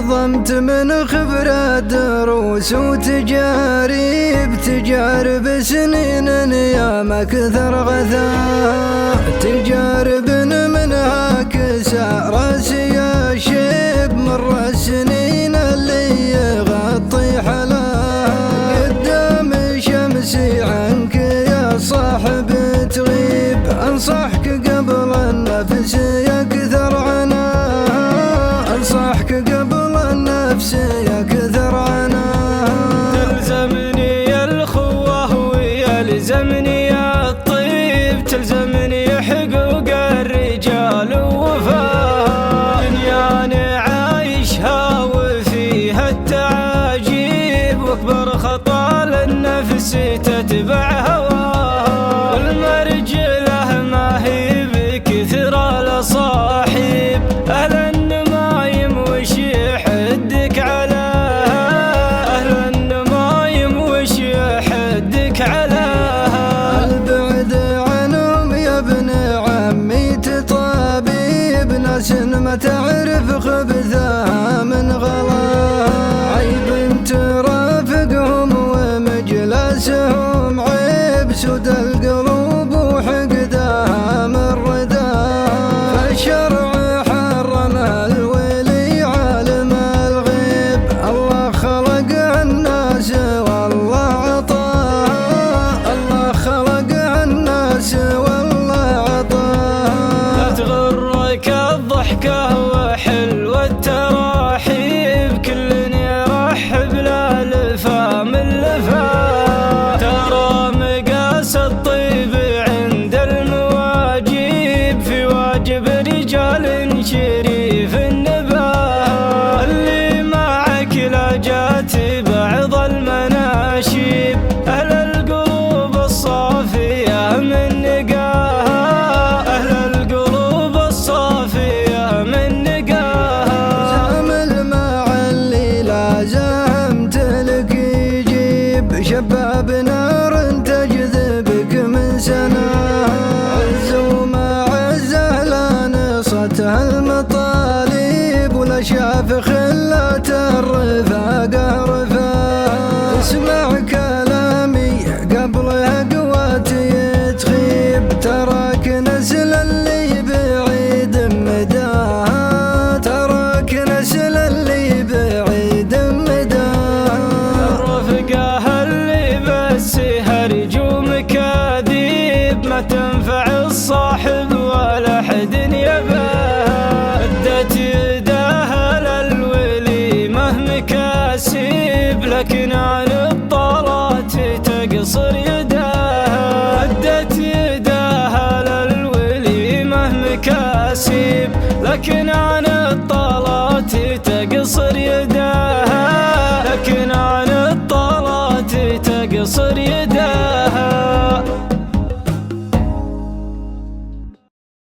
نظمت من خبرة دروس وتجارب، تجارب سنين يا مكثر غثاء، تجارب منها كسى راسي الشيب، مر السنين اللي يغطي حلاها، قدام شمسي عنك يا صاحب تغيب، انصحك قبل النفس يكثر عناها، انصحك قبل النفس يكثر عناها. تلزمني الخوة ويلزمني الطيب، تلزمني حقوق الرجال ووفاء، دنياني عايشها وفيها التعاجيب، واكبر خطا للنفس تتبع هواها، والمرجله ما هي بكثر الاصاحب، اهل النمايم وش يحدك عليها، اهل النمايم وش يحدك عليها. البعد عنهم يا ابن عمي تطابيب، ناس ما تعرف خبثها من غلا، عيب ترافقهم ومجلسهم عيب، سود القلوب وحقدها من رداها، فالشرع حرم الولي عالم الغيب، الله خلق الناس والله عطاها، الله خلق الناس والله عطاها. لا تغرك الضحكة وحلوة التراحيب، كل يرحب للفام اللفا، ترى مقاس الطيب عند المواجيب، في واجب رجال شريف النباهة، اللي معك لا جات بعض المناشيب، أهل القلوب الصافية من نقاها، أهل القلوب الصافية من نقاها. زامل مع اللي لا زهمت لك يجيب، شباب نار تجذبك من سناها، عز وما عزه لا نصتها المطالب، ولا شاف خلة الرفاقة رفاها، اسمع كلامي قبلها قواتي تخيب، تراك نسل اللي بعيد مداها، تراك نسل اللي بعيد مداها. الرفقة اللي بس هرجوم كاذيب، ما تنفع الصاحب ولا حد يباها، ادت يداها للولي مهما كاسب، لكن عن الطالات تقصر يداها، ادت يداها للولي مهما كاسب، لكن عن